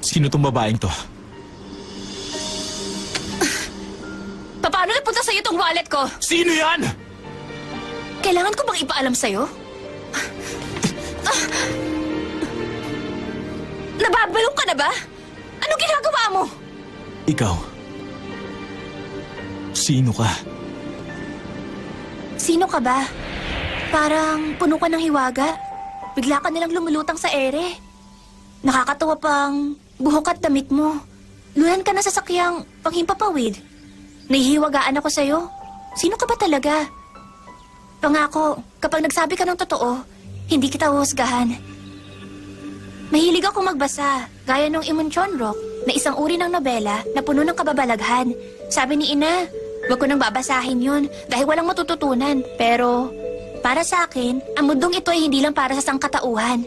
Sino tong babaeng to? Paano napunta sa'yo itong wallet ko? Sino yan? Kailangan ko bang ipaalam sa'yo? Nababalong ka na ba? Anong ginagawa mo? Ikaw. Sino ka? Sino ka ba? Parang puno ka ng hiwaga. Bigla ka nilang lumulutang sa ere. Nakakatawa pang buhok at damit mo. Lunan ka na sa sakyang panghimpapawid. Nahihiwagaan ako sa'yo. Sino ka ba talaga? Pangako, kapag nagsabi ka ng totoo, hindi kita huhusgahan. Mahilig ako magbasa, gaya ng Imunchonrok, na isang uri ng nobela na puno ng kababalaghan. Sabi ni Ina, wag ko nang babasahin yun dahil walang matututunan. Pero, para sa akin, ang mundong ito ay hindi lang para sa sangkatauhan.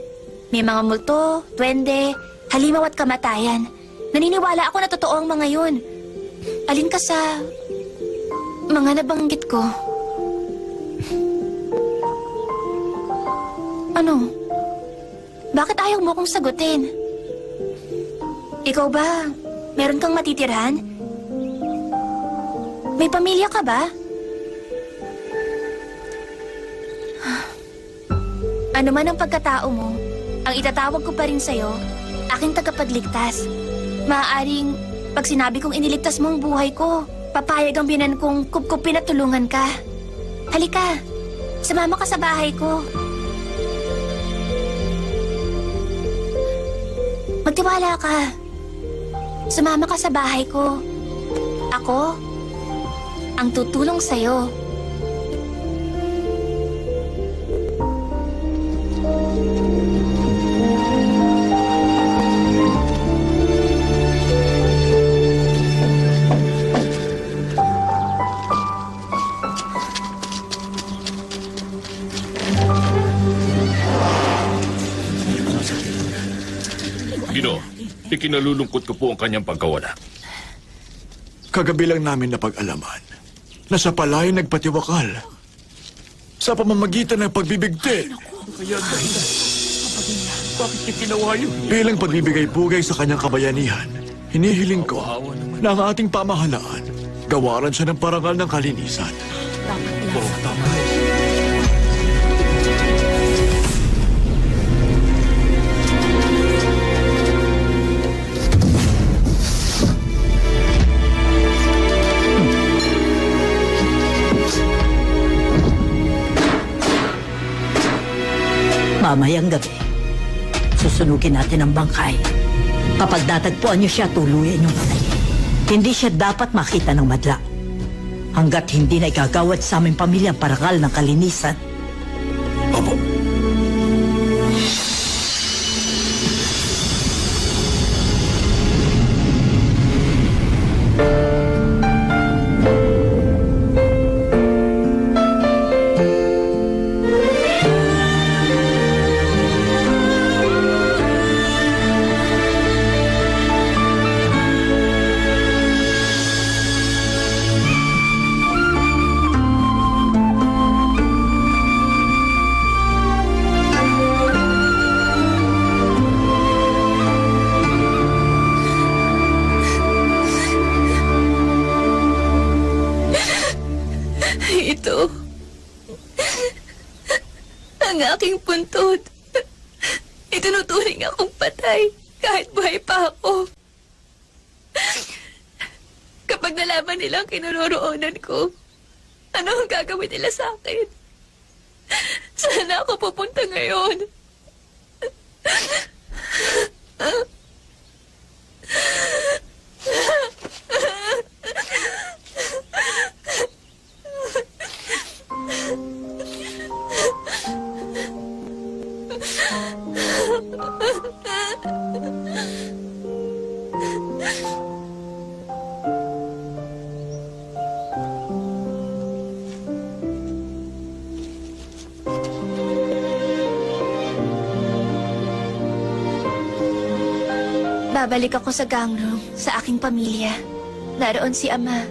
May mga multo, duwende, halimaw at kamatayan. Naniniwala ako na totoo ang mga yun. Alin ka sa mga nabanggit ko? Ano? Bakit ayaw mo kong sagutin? Ikaw ba, meron kang matitirhan? May pamilya ka ba? Ano man ang pagkatao mo, ang itatawag ko pa rin sa'yo, aking tagapagligtas. Maaaring, pag sinabi kong iniligtas mo ang buhay ko, papayag ang binan kong kupkupin at tulungan ka. Halika, sumama ka sa bahay ko. Magtiwala ka. Sumama ka sa bahay ko. Ako, ang tutulong sa'yo. Gino, ikinalulungkot ko po ang kanyang pagkawala. Kagabi lang namin napag-alaman na sa palay nagpatiwakal sa pamamagitan ng pagbibigti. Kaya dahilan, bakit niya ginawa yun? Bilang pagbibigay-pugay sa kanyang kabayanihan, hinihiling ko na ang ating pamahalaan gawaran siya ng parangal ng kalinisan. Oo, tama. Mamayang gabi, susunugin natin ang bangkay. Kapag natagpuan niyo siya, tuluyan niyong patayin. Hindi siya dapat makita ng madla. Hanggat hindi na igagawad sa aming pamilya ang parangal ng kalinisan. Opo. Ito, ang aking puntod. Itinuturing akong patay kahit buhay pa ako. Kapag nalaman nila ang kinuroroonan ko, ano ang gagawin nila sa akin? Saan ako pupunta ngayon? Babalik ako sa gang room, sa aking pamilya. Naroon si Ama.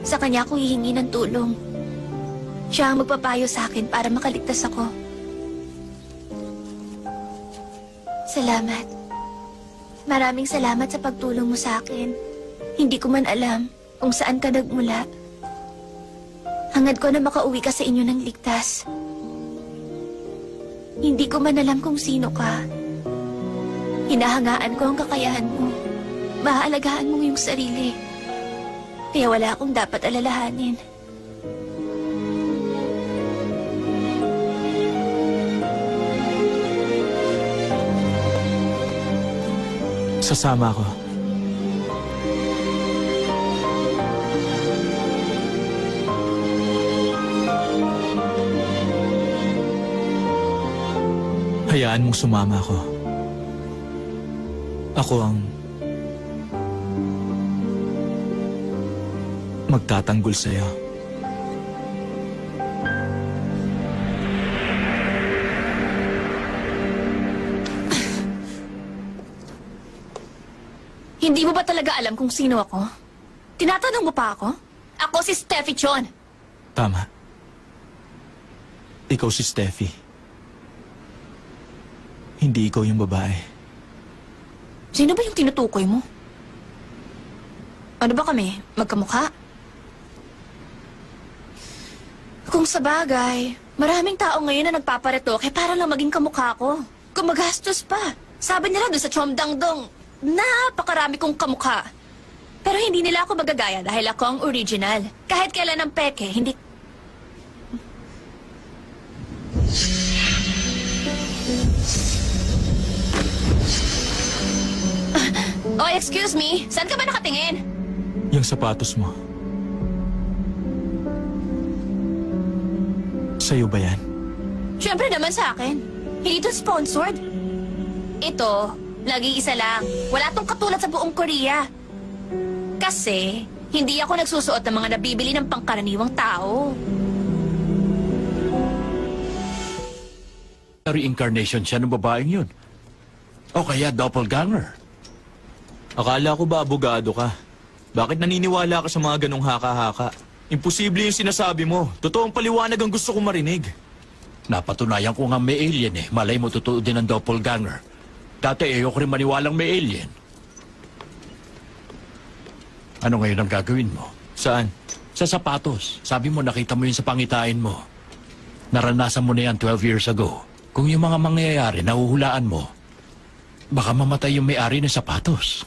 Sa kanya ako hihingi ng tulong. Siya ang magpapayo sa akin para makaligtas ako. Salamat. Maraming salamat sa pagtulong mo sa akin. Hindi ko man alam kung saan ka nagmula. Hangad ko na makauwi ka sa inyo ng ligtas. Hindi ko man alam kung sino ka. Hinahangaan ko ang kakayahan mo. Maaalagaan mo yung sarili. Kaya wala akong dapat alalahanin. Sasama ako. Hayaan mong sumama ako. Ako ang magtatanggol sa'yo. Hindi mo ba talaga alam kung sino ako? Tinatanong mo pa ako? Ako si Steffi Chon. Tama. Ikaw si Steffi. Hindi ikaw yung babae. Sino ba yung tinutukoy mo? Ano ba kami? Magkamukha? Kung sa bagay, maraming tao ngayon na nagpaparetoke para lang maging kamukha ko. Gumagastos pa. Sabi nila doon sa Chomdangdong, napakarami kong kamukha. Pero hindi nila ako magagaya dahil ako ang original. Kahit kailan ang peke, hindi... Oh, excuse me. Saan ka ba nakatingin? Yung sapatos mo. Sa'yo ba yan? Siyempre naman sa akin. Hindi ito sponsored. Ito, lagi isa lang. Wala tong katulad sa buong Korea. Kasi, hindi ako nagsusuot ng mga nabibili ng pangkaraniwang tao. Reincarnation siya ng babaeng yun. O kaya doppelganger. Akala ko ba abogado ka? Bakit naniniwala ka sa mga ganong haka-haka? Imposible yung sinasabi mo. Totoong paliwanag ang gusto kong marinig. Napatunayan ko nga may alien eh. Malay mo totoo din ang doppelganger. Dati ayoko rin maniwalang may alien. Ano ngayon ang gagawin mo? Saan? Sa sapatos. Sabi mo nakita mo yun sa pangitain mo. Naranasan mo na yan 12 years ago. Kung yung mga mangyayari nahuhulaan mo, baka mamatay yung may-ari ng sapatos.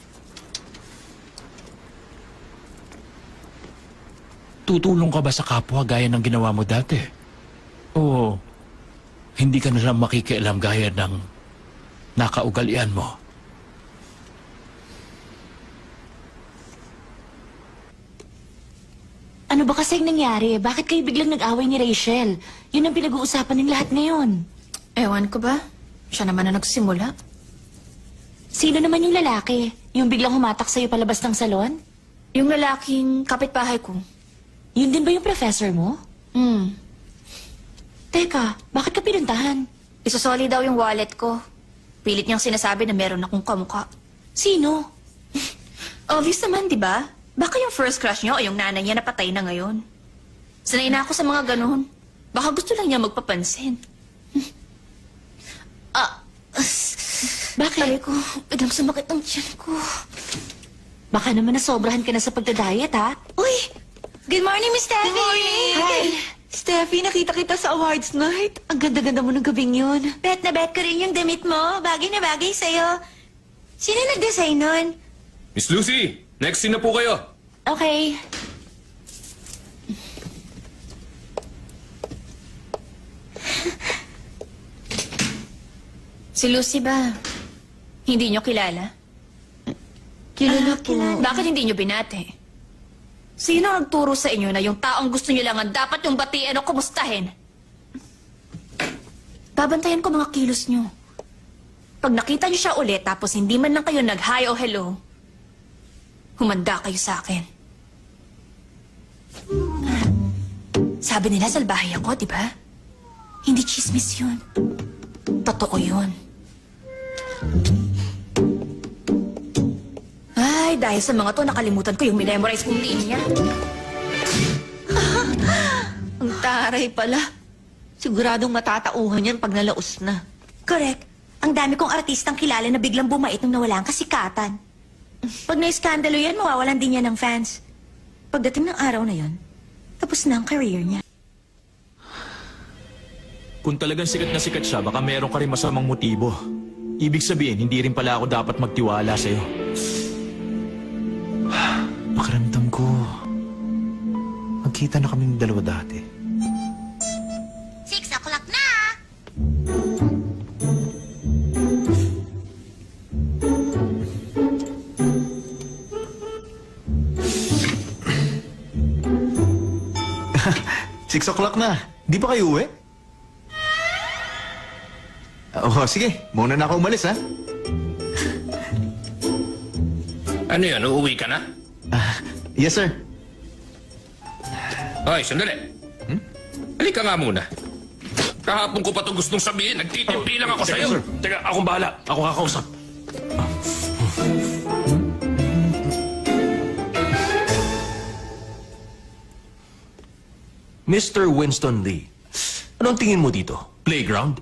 Tutulong ka ba sa kapwa gaya ng ginawa mo dati? O hindi ka na lang makikialam gaya ng nakaugalian mo? Ano ba kasing nangyari? Bakit kayo biglang nag-away ni Rachel? Yun ang pinag-uusapan ng lahat ngayon. Ewan ko ba? Siya naman na nagsimula. Sino naman yung lalaki? Yung biglang humatak sa'yo palabas ng salon? Yung lalaking kapitbahay ko. Yun din ba yung professor mo? Hmm. Teka, bakit ka pinuntahan? Isusoli daw yung wallet ko. Pilit niyang sinasabi na meron akong kamukha. Sino? Obvious naman, di ba? Baka yung first crush niyo o yung nanay niya na patay na ngayon. Sanay na ako sa mga ganun. Baka gusto lang niya magpapansin. Bakit? Aray ko, biglang sumakit ang tiyan ko. Baka naman nasobrahan ka na sa pagdadiet, ha? Uy! Good morning, Miss Steffi! Good morning! Hi! Steffi, nakita kita sa awards night. Ang ganda-ganda mo ng gabing yun. Bet na bet ko rin yung damit mo. Bagay na bagay sa'yo. Sino nag-design nun? Miss Lucy, next scene na po kayo. Okay. Si Lucy ba? Hindi niyo kilala? Kilala po. Bakit hindi niyo binate? Sino ang nagturo sa inyo na yung taong gusto niyo lang ang dapat yung batiin o kumustahin? Babantayan ko mga kilos niyo. Pag nakita niyo siya ulit tapos hindi man lang kayo nag-hi o hello, humanda kayo sa akin. Sabi nila salbahe ako, di ba? Hindi chismis yun. Totoo yun. Ay, dahil sa mga to, nakalimutan ko yung minemorize kong linya. Ang taray pala. Siguradong matatauhan yan pag nalaos na. Correct. Ang dami kong artistang kilala na biglang bumait nung nawala ang kasikatan. Pag na-iskandalo yan, mawawalan din yan ng fans. Pagdating ng araw na yon, tapos na ang career niya. Kung talagang sikat na sikat siya, baka meron ka rin masamang motibo. Ibig sabihin, hindi rin pala ako dapat magtiwala sa'yo. Pakiramdam ko, magkita na kaming dalawa dati. 6 o'clock na! Six o'clock na. Di pa kayo uwi? Oh, sige. Muna na ako umalis, ha? Ano yan, uuwi ka na? Yes, sir. Hoy, sandali. Halika nga muna. Kahapon ko pa ito gustong sabihin. Nagtitimpi lang ako sa'yo. Teka, akong bahala. Ako kakausap. Mr. Winston Lee, anong tingin mo dito? Playground?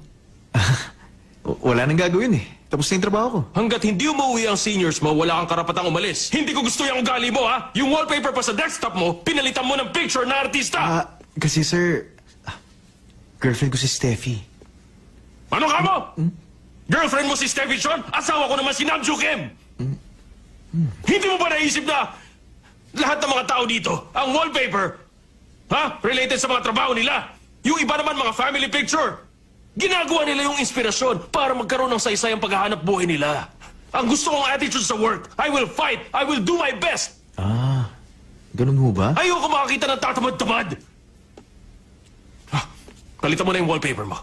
Wala nang gagawin, eh. Tapos na yung trabaho ko. Hanggat hindi umuwi ang seniors mo, wala kang karapatang umalis. Hindi ko gusto yung ugali mo, ha? Yung wallpaper pa sa desktop mo, pinalitan mo ng picture na artista! Kasi, sir, girlfriend ko si Steffi. Ano ka mo? Girlfriend mo si Steffi Chon? Asawa ko naman si Namju Kim! Hindi mo ba naisip na lahat ng mga tao dito, ang wallpaper, related sa mga trabaho nila? Yung iba naman mga family picture. Ginagawa nila yung inspirasyon para magkaroon ng saysayang paghahanap buhay nila. Ang gusto kong attitude sa work, I will fight, I will do my best. Ganun ho ba? Ayoko makakita ng tatamad-tamad. Kalitan mo na yung wallpaper mo.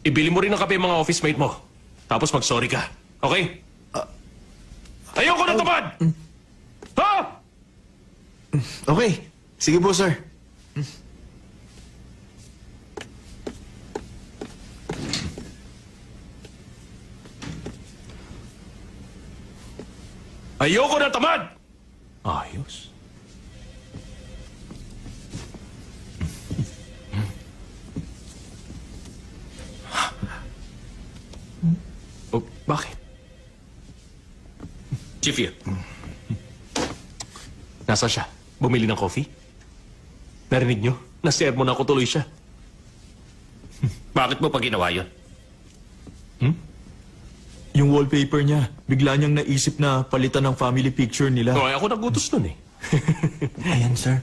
Ibili mo rin ng kape yung mga office mate mo. Tapos mag-sorry ka. Okay? Ayoko na tamad! Ha? Okay. Sige po, sir. Ayoko na tamad! Ayos. Oh, bakit? Chief Yip, Nasaan siya? Bumili ng coffee? Narinig niyo? Na-sermon ako tuloy siya. bakit mo pa ginawa yun? Yung wallpaper niya, bigla niyang naisip na palitan ng family picture nila. Ay, ako nagutos nun eh. Ayan, sir.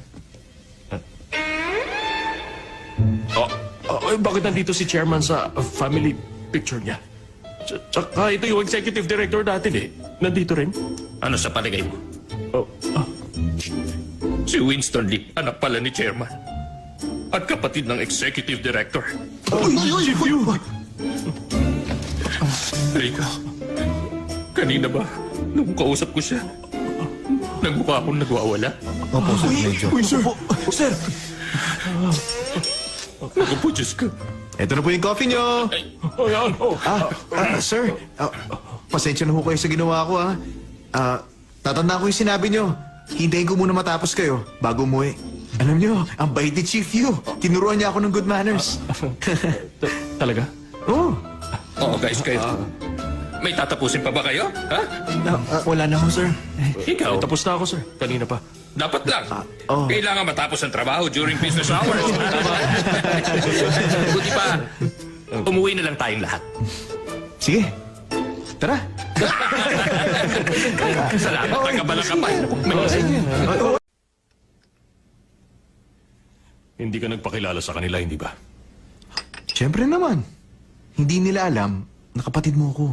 Bakit nandito si chairman sa family picture niya? Tsaka ito yung executive director natin eh. Nandito rin. Ano sa palagay mo? Si Winston Lee, anak pala ni chairman. At kapatid ng executive director. Halika. Kanina ba, nung kausap ko siya, nagmukha akong nagwawala. Opo, sir. Medyo. Uy, sir! Sir! Naku po, Diyos ko. Ito na po yung coffee nyo. Ayan, Sir. Pasensya na ho kayo sa ginawa ko, ha. Tatandaan ko yung sinabi nyo. Hintayin ko muna matapos kayo bago umuwi. Alam nyo, ang bait ni Chief Yu. Tinuruan niya ako ng good manners. Talaga? Oh. Oo, guys, kayo. May tatapusin pa ba kayo? Ha? Wala na ho, sir. Ikaw, Tapos na ako, sir. Kanina pa. dapat lang. oh. Kailangan matapos ang trabaho during business hours. Buti pa, umuwi na lang tayong lahat. Sige. Tara. Salamat, tagabalang ka pa. Hindi ka nagpakilala sa kanila, hindi ba? Siyempre naman. Hindi nila alam na kapatid mo ako.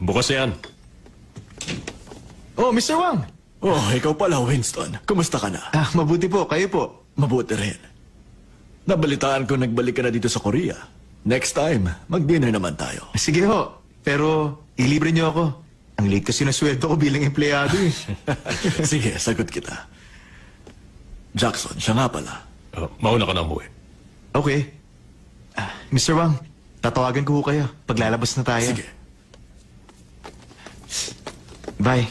Bukas yan. Oh, Mr. Wang! Oh, ikaw pala, Winston. Kumusta ka na? Mabuti po. Kayo po. Mabuti rin. Nabalitaan ko nagbalik ka na dito sa Korea. Next time, mag-dinner naman tayo. Sige ho. Pero, ilibre niyo ako. Ang late kasi na sweldo ko bilang empleyado eh. Sige, sagot kita. Jackson, siya nga pala. Mauna ka na umuwi. Okay. Mr. Wang, tatawagan ko ho kayo. Paglalabas na tayo. Sige. Bye.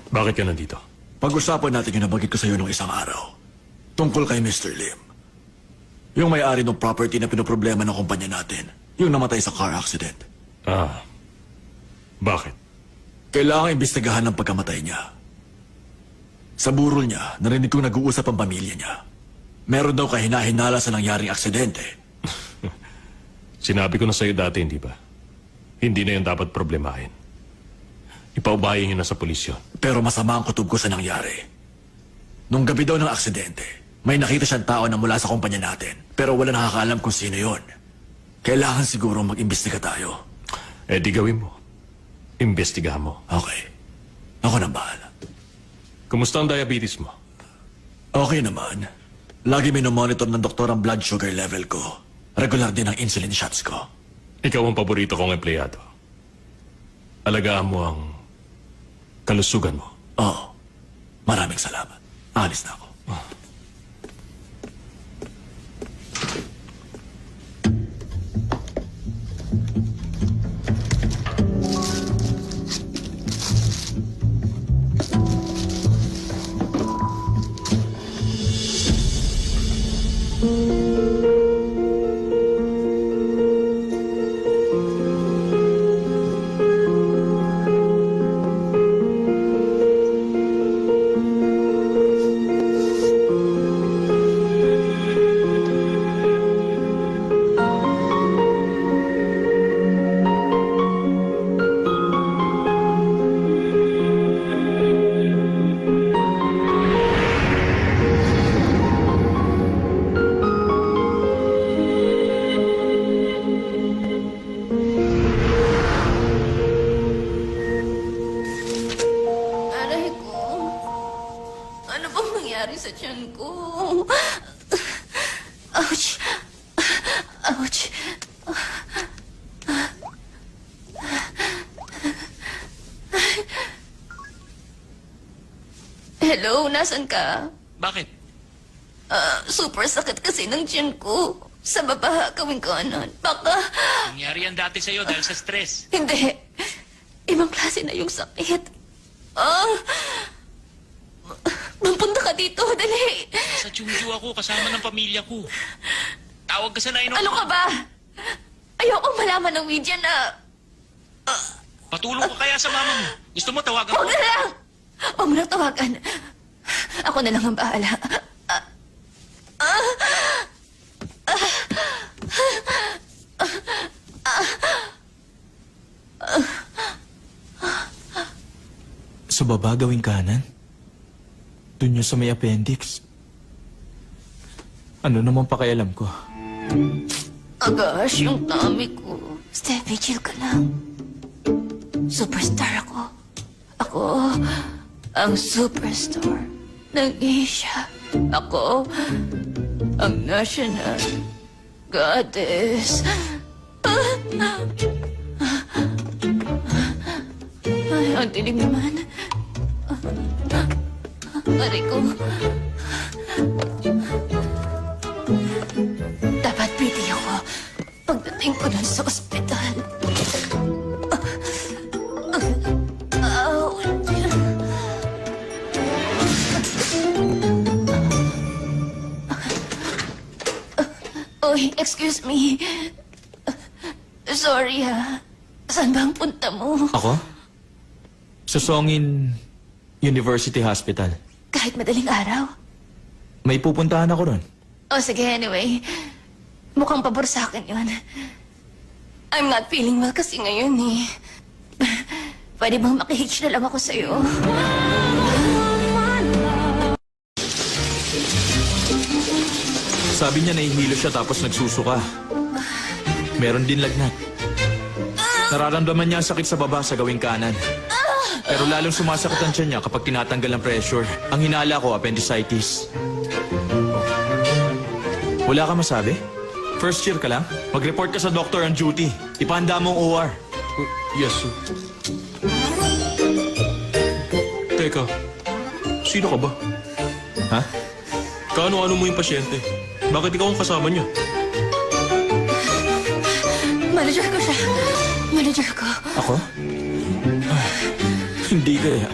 Bakit ka nandito? Pag-usapan natin yung nabanggit ko sa iyo nung isang araw. Tungkol kay Mr. Lim. Yung may-ari ng property na pinoproblema ng kumpanya natin. Yung namatay sa car accident. Ah. Bakit? Kailangan imbestigahan ng pagkamatay niya. Sa burol niya, narinig kong nag-uusap ang pamilya niya. Meron daw kahinahinala sa nangyaring aksidente. Sinabi ko na sa'yo dati, hindi ba? Hindi na yun dapat problemahin. Ipaubayin nyo na sa pulis yun. Pero masama ang kutob ko sa nangyari. Nung gabi daw ng aksidente, may nakita siyang tao na mula sa kumpanya natin. Pero wala nakakaalam kung sino yon. Kailangan siguro mag-imbestiga tayo. Eh di gawin mo. Imbestigahan mo. Okay. Ako nang bahala. Kumusta ang diabetes mo? Okay naman. Lagi minomonitor ng doktor ang blood sugar level ko. Regular din ang insulin shots ko. Ikaw ang paborito kong empleyado. Alagaan mo ang kalusugan mo. Oo. Maraming salamat. Alis na ako. Aray ko. Ano bang nangyari sa tiyan ko? Ouch! Ouch! Hello, nasan ka? Bakit? Super sakit kasi ng tiyan ko. Sa baba, gawin ko ano. Baka... Nangyari yan dati sa'yo dahil sa stress. Hindi. Ibang klase na yung sakit. Magpunta ka dito, dali. Sa Chungju ako, kasama ng pamilya ko. Tawag ka sa 911. Ano ka ba? Ayoko malaman ng media na... Patulong ka kaya sa mama mo. Gusto mo tawagan ko? Huwag na lang! Huwag mo nang tawagan. Ako na lang ang bahala. Sa baba gawing kanan? Doon yun sa may appendix. Ano naman pakialam ko? Gosh, yung tummy ko. Steffi, chill ka lang. Superstar ako. Ako ang superstar ng Asia. Ako ang national goddess. Ay, ang dilim naman. Aray ko. Dapat pretty ako pagdating ko dun sa ospital. Oy, excuse me. Sorry ha. Saan ba ang punta mo? Ako? Sa Songin University Hospital. Kahit madaling araw. May pupuntahan ako ron. O sige, anyway. Mukhang pabor sa akin yun. I'm not feeling well kasi ngayon eh. Pwede bang makihitch na lang ako sa'yo? Sabi niya nahihilo siya tapos nagsusuka. Meron din lagnat. Nararamdaman niya ang sakit sa baba sa gawing kanan. Pero lalong sumasakit ang tiyan niya kapag tinatanggal ang pressure. Ang hinala ko, appendicitis. Wala ka masabi? First year ka lang? Mag-report ka sa doctor on duty. Ipahanda mo ang OR. Yes, sir. Teka, sino ka ba? Ha? Kaano-ano mo yung pasyente? Bakit ikaw ang kasama niya? Manager ko siya. Manager ko. Ako? Hindi kaya.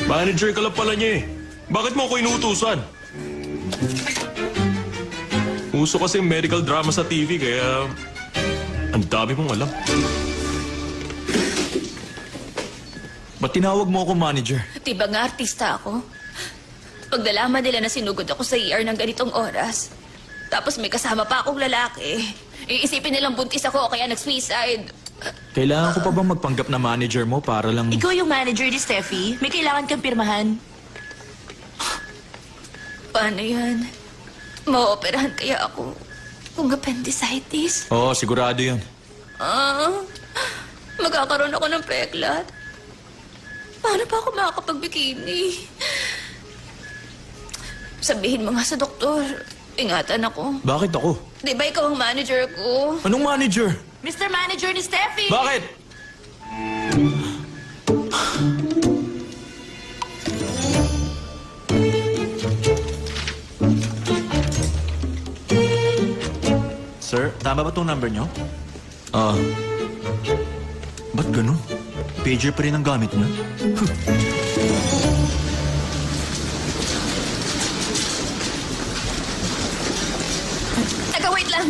Manager ka lang pala niya eh. Bakit mo ako inuutusan? Uso kasi yung medical drama sa TV, kaya ang dami mong alam. Ba't tinawag mo ako manager? Di ba nga artista ako? Pag nalaman nila na sinugod ako sa ER ng ganitong oras, tapos may kasama pa akong lalaki, iisipin nilang buntis ako o kaya nag-suicide. Kailangan ko pa bang magpanggap na manager mo para lang... Ikaw yung manager ni Steffi. May kailangan kang pirmahan. Paano yan? Maoperahan kaya ako kung appendicitis? Oo, sigurado yun. Magkakaroon ako ng peklat. Paano pa ako makakapagbikini? Sabihin mo nga sa doktor, ingatan ako. Bakit ako? Di ba ikaw ang manager ko? Anong manager? Mr. Manager ni Steffi! Bakit? Sir, tama ba tong number nyo? Ah, Ba't ganun? Pager pa rin ang gamit nyo? Taga, wait lang.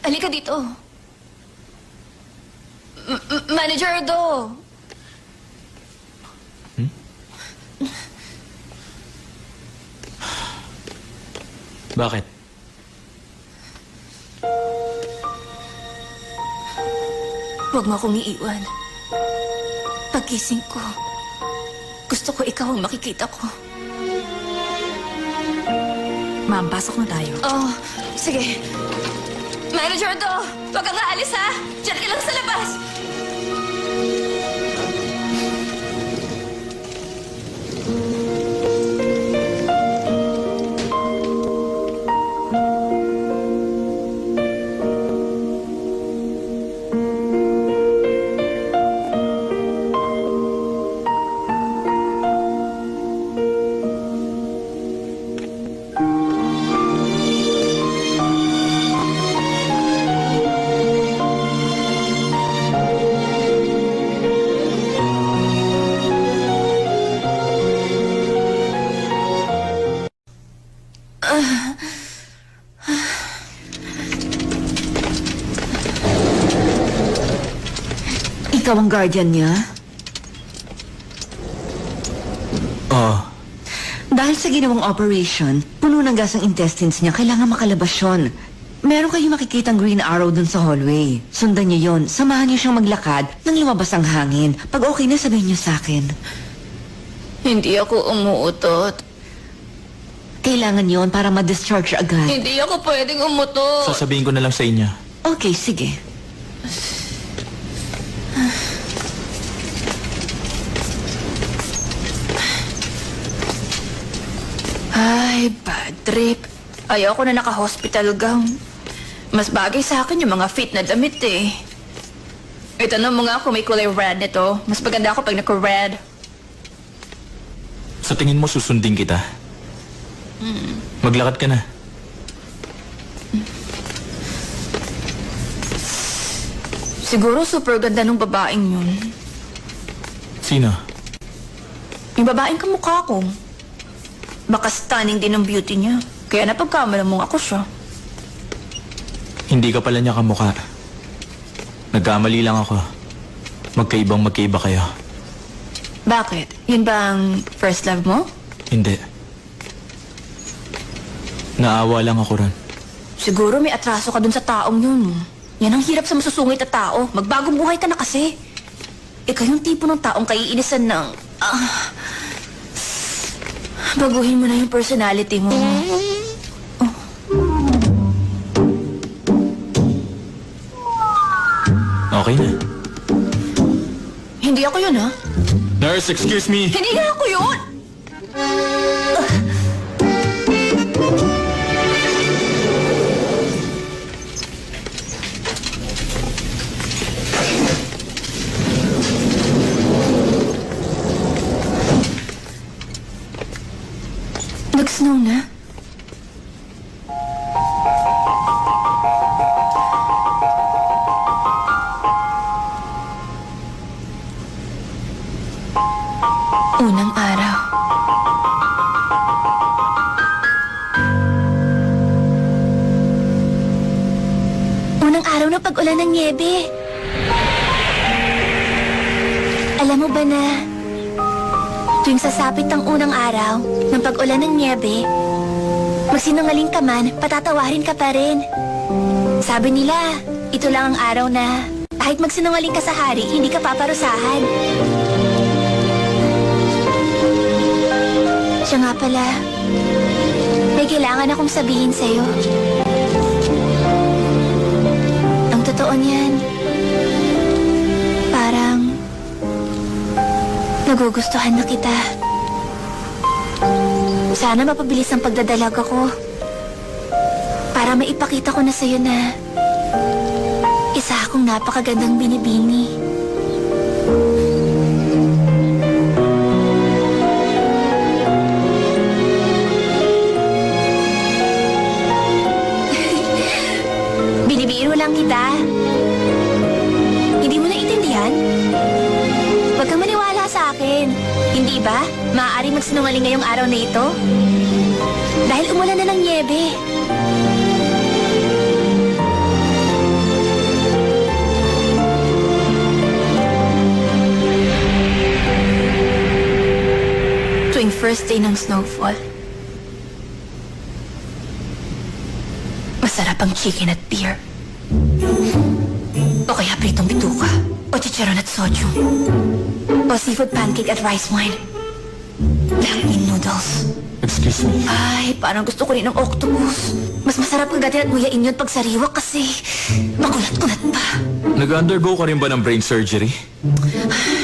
Halika dito. Manager Do. bakit? Huwag mo akong iiwan. Pagkising ko, gusto ko ikaw ang makikita ko. Ma'am, pasok na tayo. Oh, sige. Manager Do, huwag kang aalis ha. Diyan ka lang sa labas. Ikaw ang guardian niya? Ah, Dahil sa ginawang operation, puno ng gas ang intestines niya, kailangan makalabas yun. Meron kayong makikitang green arrow dun sa hallway. Sundan niyo yon. Samahan niyo siyang maglakad nang lumabas ang hangin. Pag okay na, sabihin niyo sa akin. Hindi ako umuutot. Kailangan yon para ma-discharge agad. Hindi ako pwedeng umutot. sasabihin ko na lang sa inyo. Okay, sige. Ay, bad trip. Ayoko na naka-hospital gown. Mas bagay sa akin yung mga fit na damit eh. Itanong mo nga kung may kulay red nito. Mas maganda ako pag naka-red. Sa tingin mo, susundin kita? Maglakad ka na. Siguro super ganda ng babaeng yun. Sino? Yung babaeng kamukha ko. Baka stunning din ang beauty niya. Kaya napagkamalan mong ako siya. Hindi ka pala niya kamukha. Nagkamali lang ako. Magkaiba kayo. Bakit? Yun ba ang first love mo? Hindi. Naawa lang ako ron. Siguro may atraso ka dun sa taong yun. Yan ang hirap sa masusungit na tao. Magbagong buhay ka na kasi. Ikaw yung tipo ng taong kaiinisan ng... baguhin mo na yung personality mo. Okay na. Hindi ako yun, ha? Nurse, excuse me. Hindi nga ako yun! Nag-snow na? Unang araw. mapag-ulan ng niebe. Alam mo ba na tuwing sasapit ang unang araw ng pag-ulan ng niebe, magsinungaling ka man, patatawarin ka pa rin. Sabi nila, ito lang ang araw na kahit magsinungaling ka sa hari, hindi ka paparusahan. Siya nga pala, may kailangan akong sabihin sa'yo. Ang totoo niyan, parang nagugustuhan na kita. Sana mapabilis ang pagdadalag ako para maipakita ko na sa'yo na isa akong napakagandang binibini. Binibiro lang kita. Hindi mo naiintindihan? Huwag kang maniwala sa akin. Hindi ba? Maaaring magsinungaling ngayong araw na ito? Dahil umulan na ng niebe. Tuwing first day ng snowfall, masarap ang chicken at beer. O kaya pritong bituka. O chicharon at soju. O seafood pancake at rice wine. Black bean noodles. Excuse me. Ay, parang gusto ko rin ng octopus. Mas masarap kagatin at nguyain yun pag sariwa kasi makulat-kulat pa. Nag-undergo ka rin ba ng brain surgery?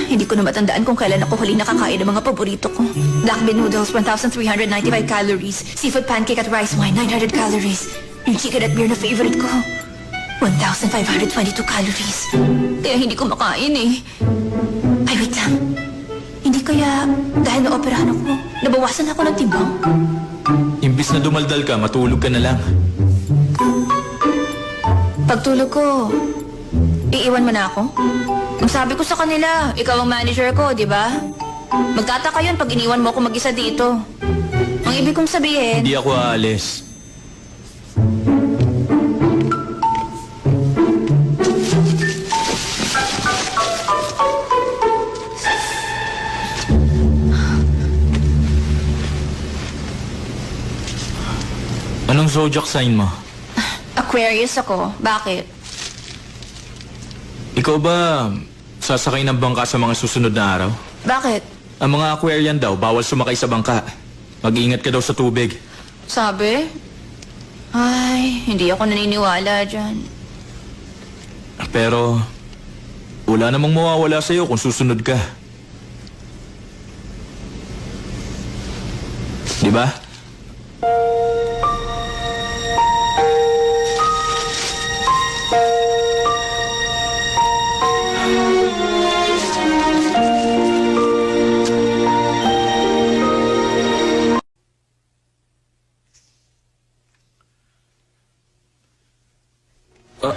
Hindi ko na matandaan kung kailan ako huli nakakain ng mga paborito ko. Black bean noodles, 1,395 calories. Seafood pancake at rice wine, 900 calories. Yung chicken at beer na favorite ko, 1,522 calories. Kaya hindi ko makain eh. Ay, wait lang. Hindi kaya dahil naoperahan ako, nabawasan ako ng timbang? Imbis na dumaldal ka, matulog ka na lang. Pagtulog ko, iiwan mo na ako? Ang sabi ko sa kanila, ikaw ang manager ko, di ba? Magtataka yun pag iniwan mo ako mag-isa dito. Ang ibig kong sabihin... Hindi ako aalis. Anong zodiac sign mo? Aquarius ako. Bakit? Ikaw ba sasakay ng bangka sa mga susunod na araw? Bakit? Ang mga Aquarian daw, bawal sumakay sa bangka. Mag-iingat ka daw sa tubig. Sabi? Ay, hindi ako naniniwala dyan. Pero, wala namang mawawala sa'yo kung susunod ka. Di ba?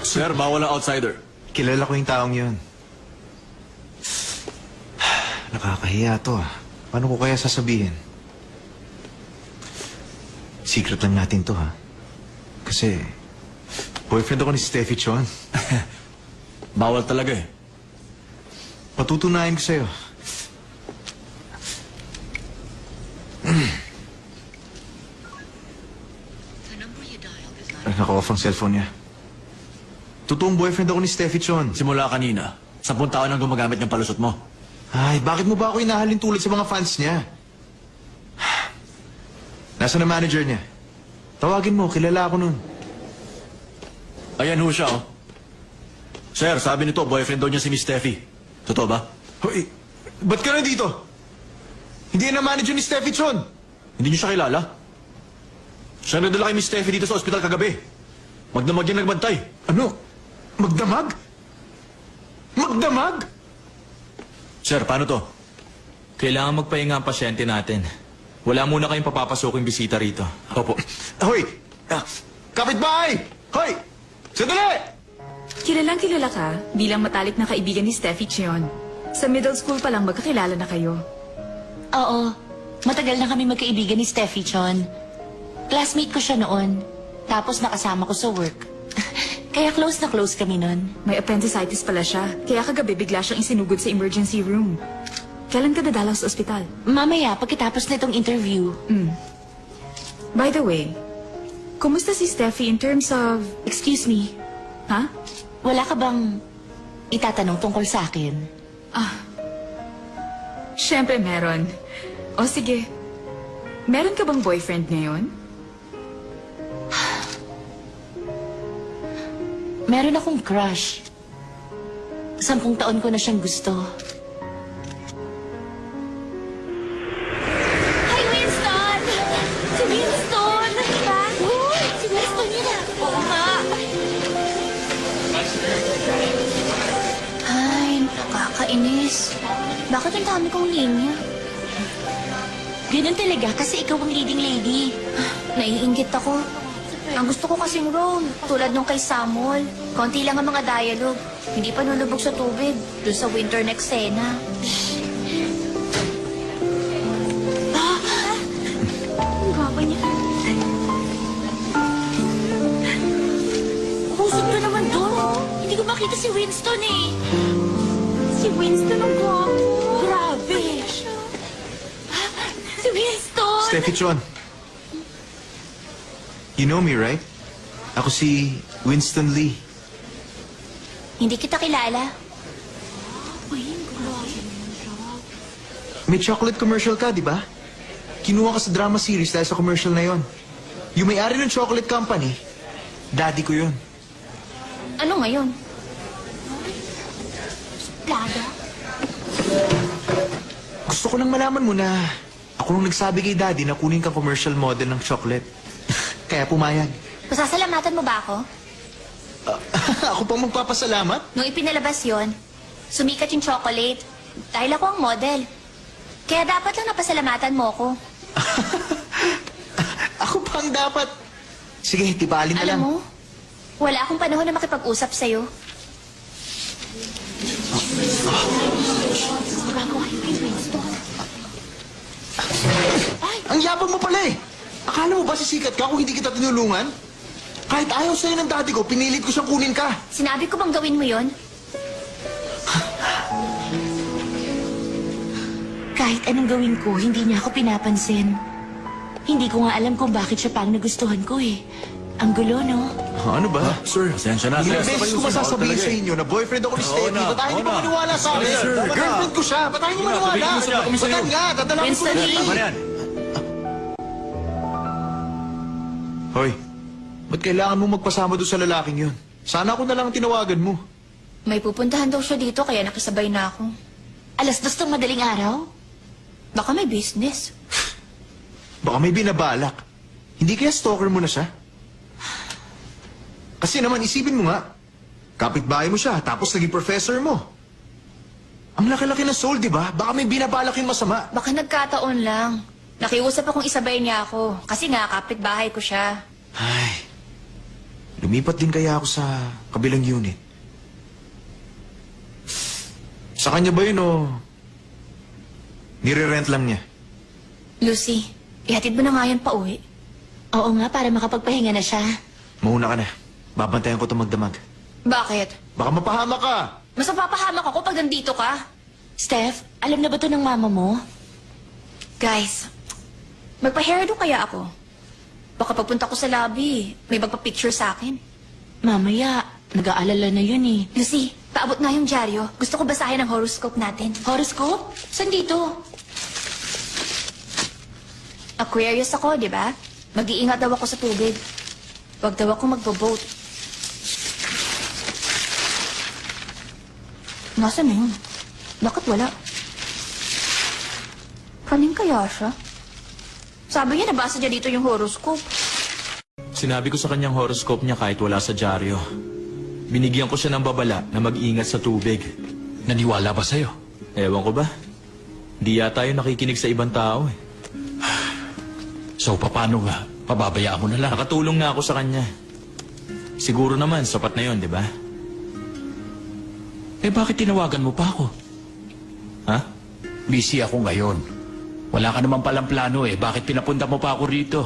Sir, bawal ang outsider. Kilala ko yung taong yun. Nakakahiya to ah. Paano ko kaya sasabihin? Secret lang natin to ha. Kasi, boyfriend ako ni Steffi Chon. Bawal talaga eh. Patutunayan ko sa'yo. Naka-off ang cellphone niya. Totoong boyfriend ako ni Steffi Chon. Simula kanina, 10 taon ang gumagamit ng palusot mo. Ay, bakit mo ba ako inahalin tulad sa mga fans niya? Nasaan ang manager niya? Tawagin mo, kilala ako nun. Ayan ho siya, oh. Sir, sabi nito, boyfriend daw niya si Miss Steffi. Totoo ba? Hoy, ba't ka nandito? Hindi yan ang manager ni Steffi Chon. Hindi niyo siya kilala? Siya nagdala kay Miss Steffi dito sa ospital kagabi. Magdamag yan nagbantay. Ano? Magdamag? Magdamag? Sir, paano to? Kailangan magpahinga ang pasyente natin. Wala muna kayong papapasuking bisita rito. Opo. Hoy! Kapitbahay! Hoy! Sandali! Kilalang kilala ka bilang matalik na kaibigan ni Steffi Chion. Sa middle school pa lang magkakilala na kayo. Oo. Matagal na kami magkaibigan ni Steffi Chon. Classmate ko siya noon. Tapos nakasama ko sa work. Kaya close na close kami nun. May appendicitis pala siya. Kaya kagabi bigla siyang isinugod sa emergency room. Kailan ka dadalaw sa ospital? Mamaya, pagkatapos nitong interview. By the way, kumusta si Steffi in terms of... Excuse me, Ha? wala ka bang itatanong tungkol sa akin? Siyempre meron. O sige, meron ka bang boyfriend ngayon? Meron akong crush. 10 taon ko na siyang gusto. Hi, Winston! Si Winston! Diba? Si Winston yun ah. Oo nga. Ay, nakakainis. Bakit ang dami kong linya? Ganun talaga kasi ikaw ang leading lady. Naiinggit ako. Ang gusto ko kasing role, tulad nung kay Samuel. Konti lang ang mga dialogue. Hindi pa nulubog sa tubig. Doon sa winter na eksena. Ang gaba niya. Pusot ka naman doon. Hindi ko makita si Winston eh. Si Winston ang gwapo. Grabe. Si Winston! Steffi Chon. You know me, right? Ako si Winston Lee. Hindi kita kilala. May chocolate commercial ka, di ba? Kinuha ka sa drama series dahil sa commercial na yon. Yung may-ari ng chocolate company, daddy ko yun. Ano ngayon? Plada? Gusto ko lang malaman mo na ako nung nagsabi kay daddy na kunin kang commercial model ng chocolate. Kaya pumayag. Pasasalamatan mo ba ako? Ako pang magpapasalamat? Nung ipinalabas yon, sumikat yung chocolate. Dahil ako ang model. Kaya dapat lang napasalamatan mo ako. Ako pang dapat. Sige, tibalin na Alam lang. mo, wala akong panahon na makipag-usap sa'yo. Ang yabang mo pala eh. Akala mo ba sisikat ka kung hindi kita tinulungan? Kahit ayaw sa'yo ng daddy ko, pinilit ko siyang kunin ka. Sinabi ko bang gawin mo yon? Kahit anong gawin ko, hindi niya ako pinapansin. Hindi ko nga alam kung bakit siya pang nagustuhan ko eh. Ang gulo, no? Ano ba? Sir, pasensya na. Ilang sir. beses ko masasabihin sa inyo na boyfriend ako ni Steffi. Ba't ayaw niyo pa maniwala sa akin? Girlfriend ko siya. Ba't ayaw niyo maniwala? Ba't nga? Dadalawin ko Winston na. Lee. Tama na yan. Hoy, ba't kailangan mo magpasama doon sa lalaking yun? Sana ako na lang ang tinawagan mo. May pupuntahan daw siya dito kaya nakisabay na ako. 2:00 ng madaling araw? Baka may business. Baka may binabalak. Hindi kaya stalker mo na siya? Kasi naman, isipin mo nga. Kapitbahay mo siya, tapos naging professor mo. Ang laki-laki ng soul, di ba? Baka may binabalak yung masama. Baka nagkataon lang. Nakiusap akong isabay niya ako. Kasi nga, kapitbahay ko siya. Ay, lumipat din kaya ako sa kabilang unit. Sa kanya ba yun o nire-rent lang niya? Lucy, ihatid mo na nga yan pa uwi. Oo nga, para makapagpahinga na siya. Mauna ka na. Babantayan ko itong magdamag. Bakit? Baka mapahamak ka. Mas mapapahamak ako pag nandito ka. Steph, alam na ba to ng mama mo? Guys, magpa-hairdo kaya ako? Baka pagpunta ko sa lobby, may magpa-picture sa akin. Mamaya, nag-aalala na yun eh. Lucy, paabot nga yung dyaryo. Gusto ko basahin ang horoscope natin. Horoscope? Saan dito? Aquarius ako, di ba? Mag-iingat daw ako sa tubig. Huwag daw ako magbo-boat. Nasaan na yun? Bakit wala? Kanin kaya siya? Sabi niya nabasa niya dito yung horoscope. Sinabi ko sa kanyang horoscope niya kahit wala sa dyaryo. Binigyan ko siya ng babala na mag-ingat sa tubig. Naniwala ba sa'yo? Ewan ko ba? Di yata yung nakikinig sa ibang tao eh. So, paano nga? Pababayaan mo na lang. Nakatulong na ako sa kanya. Siguro naman, sapat na yon, di ba? Eh, bakit tinawagan mo pa ako? Ha? Busy ako ngayon. Wala ka naman palang plano eh. Bakit pinapunta mo pa ako rito?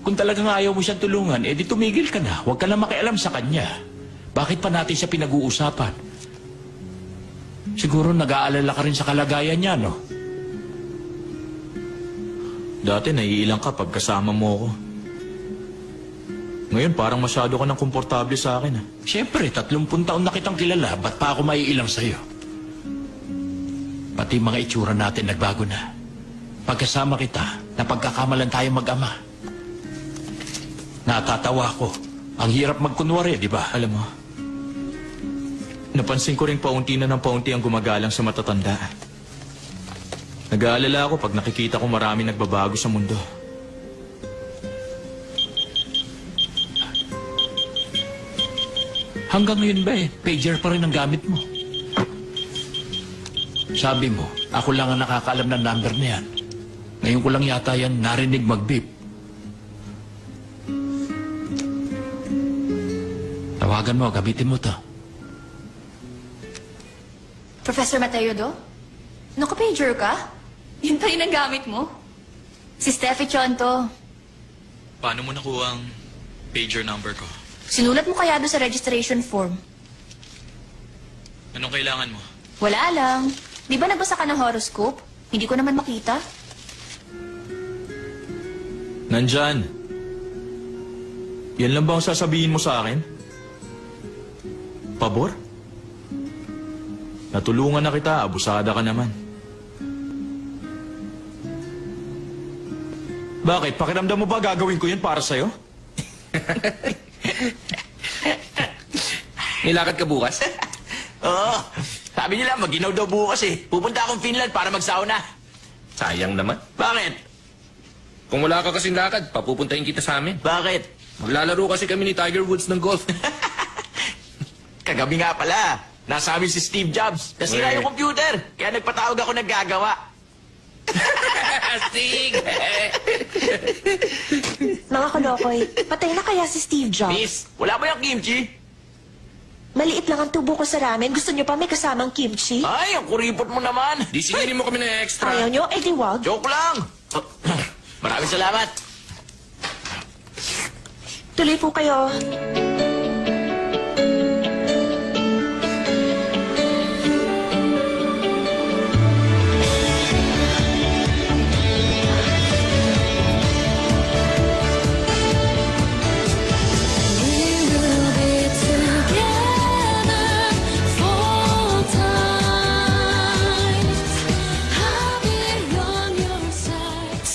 Kung talagang ayaw mo siyang tulungan, eh di tumigil ka na. Huwag ka lang makialam sa kanya. Bakit pa natin siya pinag-uusapan? Siguro nag-aalala ka rin sa kalagayan niya, no? Dati naiilang ka pag kasama mo ako. Ngayon parang masyado ka ng komportable sa akin. Siyempre, 30 taon na kitang kilala. Ba't pa ako maiilang sa'yo? Pati mga itsura natin nagbago na. Pagkasama kita, napagkakamalan tayo mag-ama. Natatawa ko. Ang hirap magkunwari, di ba? Alam mo, napansin ko rin paunti na ng paunti ang gumagalang sa matatanda. Nag-aalala ako pag nakikita ko marami nagbabago sa mundo. Hanggang ngayon ba pager pa rin ang gamit mo? Sabi mo, ako lang ang nakakaalam ng number na yan. Ngayon ko lang yata yan narinig mag-beep. Tawagan mo, gamitin mo to. Professor Mateo Do? Naka-pager ka? Yun pa rin ang gamit mo? Si Steffi Chon to. Paano mo nakuha ang pager number ko? Sinulat mo kaya doon sa registration form? Anong kailangan mo? Wala lang. Di ba nagbasa ka ng horoscope? Hindi ko naman makita. Nandyan. Yan lang ba ang sasabihin mo sa akin? Pabor? Natulungan na kita, abusada ka naman. Bakit? Pakiramdam mo ba gagawin ko yun para sa'yo? Nilakad ka bukas? Oo. Sabi nila, maginaw daw bukas eh. Pupunta akong Finland para mag-sauna. Sayang naman. Bakit? Kung wala ka kasing lakad, papupuntahin kita sa amin. Bakit? Maglalaro kasi kami ni Tiger Woods ng golf. Kagabi nga pala. Nasa amin si Steve Jobs. Nasira Weh. yung computer. Kaya nagpatawag ako naggagawa. Astig! Mga kalokoy, patay na kaya si Steve Jobs? Miss, wala ba yung kimchi? Maliit lang ang tubo ko sa ramen. Gusto niyo pa may kasamang kimchi? Ay, ang kuripot mo naman. Di singilin mo kami ng extra. Ayaw niyo? Eh di wag. Joke lang. Maraming salamat. Tuloy po kayo.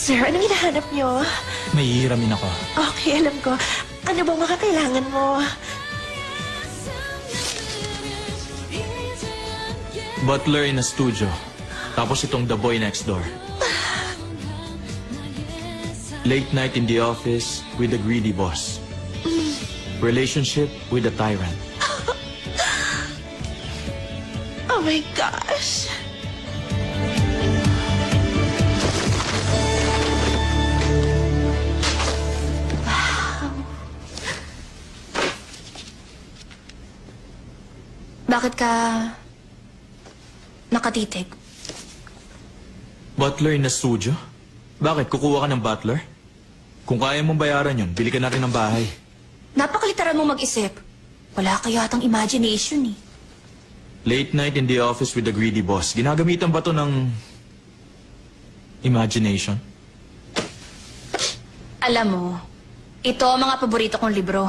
Sir, anong hinahanap niyo? Mahihiramin ako. Okay, alam ko. Ano bang makakailangan mo? Butler in a studio. Tapos itong The Boy Next Door. Late night in the office with the greedy boss. Relationship with a tyrant. Oh my gosh. Bakit ka nakatitig? Butler in a studio? Bakit? Kukuha ka ng butler? Kung kaya mong bayaran yun, bili ka na rin ng bahay. Napakalitaran mo mag-isip. Wala ka yatang imagination eh. Late night in the office with the greedy boss. Ginagamitan ba to ng imagination? Alam mo, ito ang mga paborito kong libro.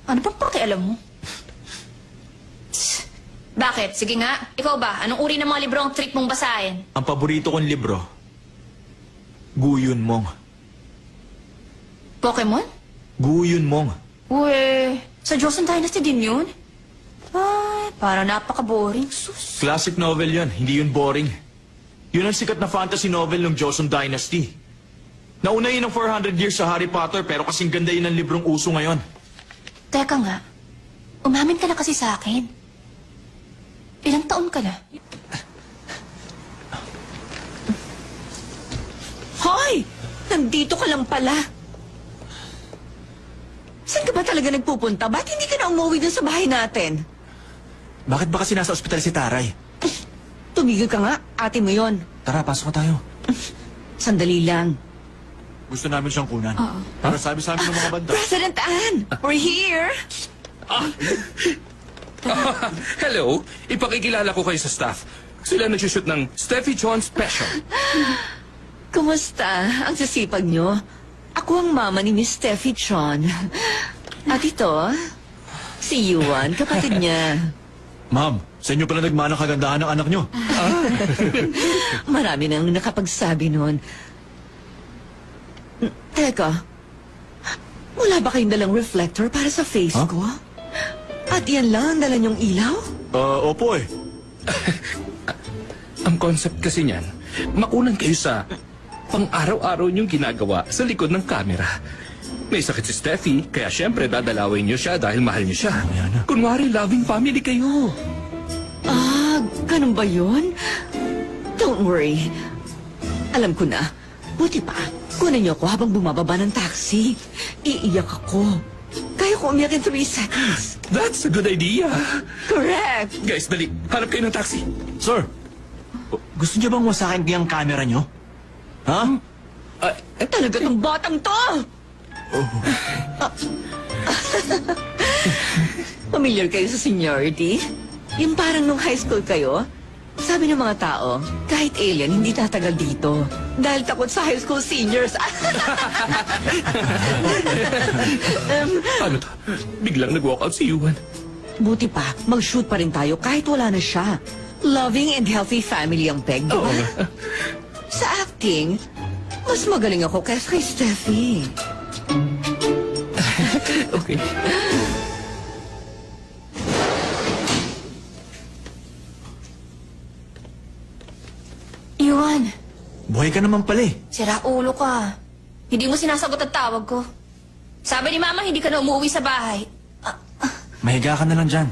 Ano bang pakialam mo? Bakit? Sige nga. Ikaw ba? Anong uri ng mga libro ang trip mong basahin? Ang paborito kong libro, Guyun Mong. Pokemon? Guyun Mong. Uwe, sa Joseon Dynasty din yun? Ay, parang napaka-boring. Sus. Classic novel yun, hindi yun boring. Yun ang sikat na fantasy novel ng Joseon Dynasty. Nauna yun ng 400 years sa Harry Potter pero kasing ganda yun ang librong uso ngayon. Teka nga, umamin ka na kasi sa akin. Ilang taon ka na? Hoy! Nandito ka lang pala. Saan ka ba talaga nagpupunta? Ba't hindi ka na umuwi dun sa bahay natin? Bakit ba kasi nasa ospital si Taray? Tumigil ka nga. Ate mo yon. Tara, pasok na tayo. Sandali lang. Gusto namin siyang kunan. Para sabi sa amin ng mga banda. President Anne! We're here! Hello, ipakikilala ko kayo sa staff. Sila nagsushoot ng Steffi John Special. Kumusta? Ang sisipag nyo. Ako ang mama ni Miss Steffi Chon. At ito, si Yuan, kapatid niya. Ma'am, sa inyo pala nagmanang kagandahan ng anak nyo. Marami nang nakapagsabi nun. Teka, wala ba kayong dalang reflector para sa face Huh? ko? At yan lang ang dala niyong ilaw? Opo eh. Ang concept kasi niyan, makunan kayo sa pang-araw-araw niyong ginagawa sa likod ng kamera. May sakit si Steffi, kaya syempre dadalawin niyo siya dahil mahal niyo siya. Kunwari, loving family kayo. Ah, ganun ba yun? Don't worry. Alam ko na. Buti pa, kunin niyo ako habang bumababa ng taxi. Iiyak ako. Kaya ko umiyak in 3 seconds. That's a good idea. Correct. Guys, dali. Hanap kayo ng taxi. Sir, gusto niyo bang wasakin ko yung camera nyo? Ha? Talaga tong batang to! Familiar kayo sa seniority? Yung parang nung high school kayo, sabi ng mga tao, kahit alien, hindi tatagal dito. Dahil takot sa high school seniors. Ano to? Biglang nag-walk out si Yuan. Buti pa, mag-shoot pa rin tayo kahit wala na siya. Loving and healthy family ang peg, di ba? Sa acting, mas magaling ako kaysa kay Steffi. Okay. Yuan, Buhay ka naman pala eh. sira ulo ka. Hindi mo sinasagot ang tawag ko. Sabi ni Mama, hindi ka na umuwi sa bahay. Mahiga ka na lang dyan.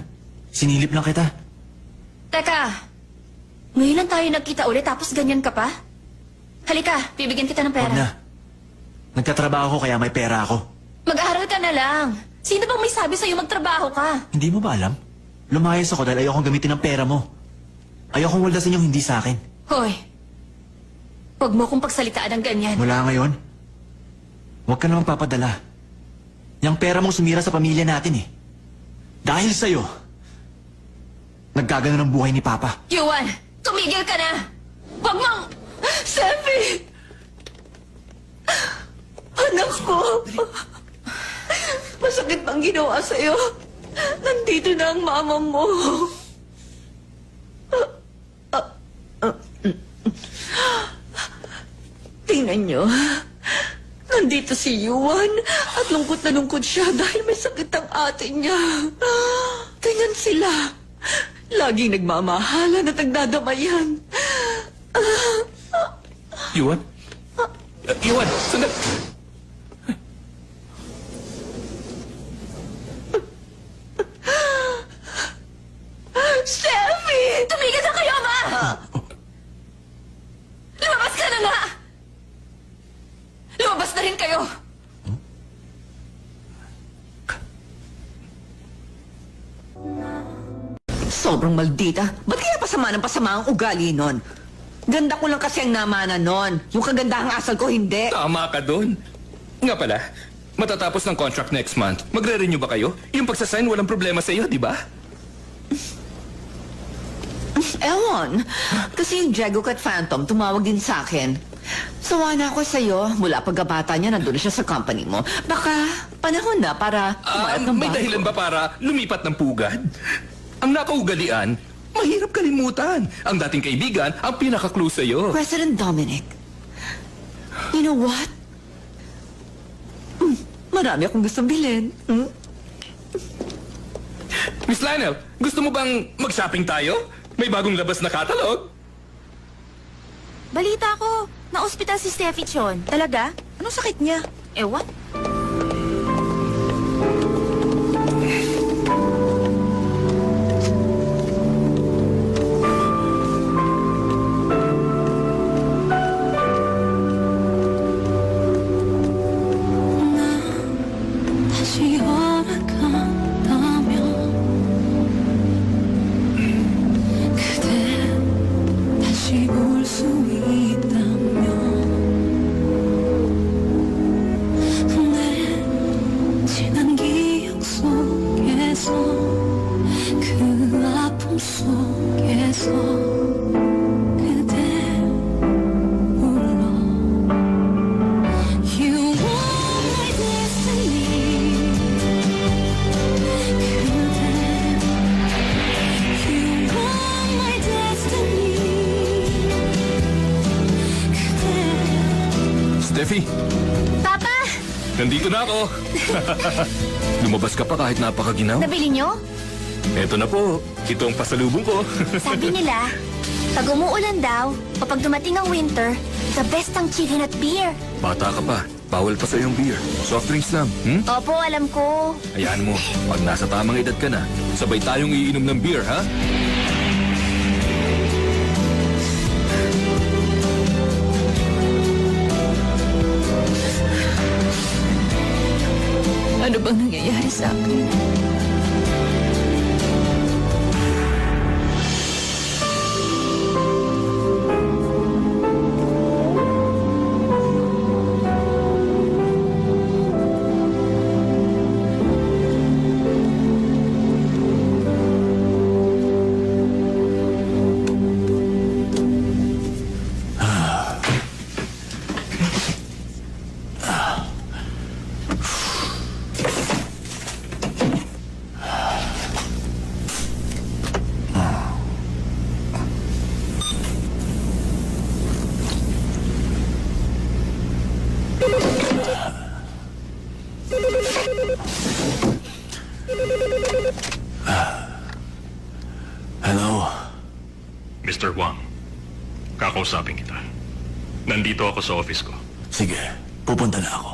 Sinilip lang kita. Teka, ngayon lang tayo nagkita ulit tapos ganyan ka pa? Halika, bibigyan kita ng Huwag pera. na. Nagtatrabaho ko kaya may pera ako. Mag-aaral ka na lang. Sino bang may sabi sa'yo magtrabaho ka? Hindi mo ba alam? Lumayas ako dahil ayokong gamitin ang pera mo. Ayokong waldasin yung hindi sa akin. Hoy, huwag mo kong pagsalitaan ng ganyan. Mula ngayon, huwag ka namang papadala. Yang pera mong sumira sa pamilya natin eh. Dahil sa'yo, nagkagano ng buhay ni Papa. Yuan, tumigil ka na! Huwag mong... Steffi! Anak ko! Masakit bang ginawa sa'yo? Nandito na ang mama mo. Tingnan niyo. Nandito si Yuan at lungkot na lungkot siya dahil may sakit ang ate niya. Ganyan sila. Laging nagmamahalan at nagdadamayan. Yuan? Yuan, sandali. Steffi! Tumigil na kayo, Ma! Lumabas ka na nga! Lumabas na rin kayo! Sobrang maldita. Ba't kaya pasama ng pasama ang ugali nun? Ganda ko lang kasi ang namana nun. Yung kagandahang asal ko, hindi. Tama ka doon. Nga pala, matatapos ng contract next month. Magre-renew ba kayo? Yung pagsasign walang problema sa iyo, di ba? Ewan. Kasi yung Jago at Phantom tumawag din sa akin. Sawa na ako sa'yo. Mula pagkabata niya, nandun na siya sa company mo. Baka panahon na para kumalat ng May bago. dahilan ba para lumipat ng pugad? Ang nakaugalian, mahirap kalimutan. Ang dating kaibigan, ang pinaka-clue sa'yo. President Dominic, you know what? Marami akong gustong bilhin. Miss Lionel, gusto mo bang mag-shopping tayo? May bagong labas na catalog. Balita ko, na-ospital si Steffi Chon. Talaga? Anong sakit niya? Ewan. 다시 허락한다면 그대 다시 볼 수 있다면 마음속에서 그대 불러 You are my destiny 그대 You are my destiny 그대 Steffi, Papa! nandito na ako. Lumabas ka pa kahit napakaginaw. Nabili nyo? Eto na po, ito ang pasalubong ko. Sabi nila, pag umuulan daw, o pag dumating ang winter, the best ang chicken at beer. Bata ka pa, bawal pa sa iyong beer. Soft drinks lang, Opo, alam ko. Hayaan mo, pag nasa tamang edad ka na, sabay tayong iinom ng beer, ha? Ano bang nangyayari sa akin? Hello? Mr. Wang, kakausapin kita. Nandito ako sa office ko. Sige, pupunta na ako.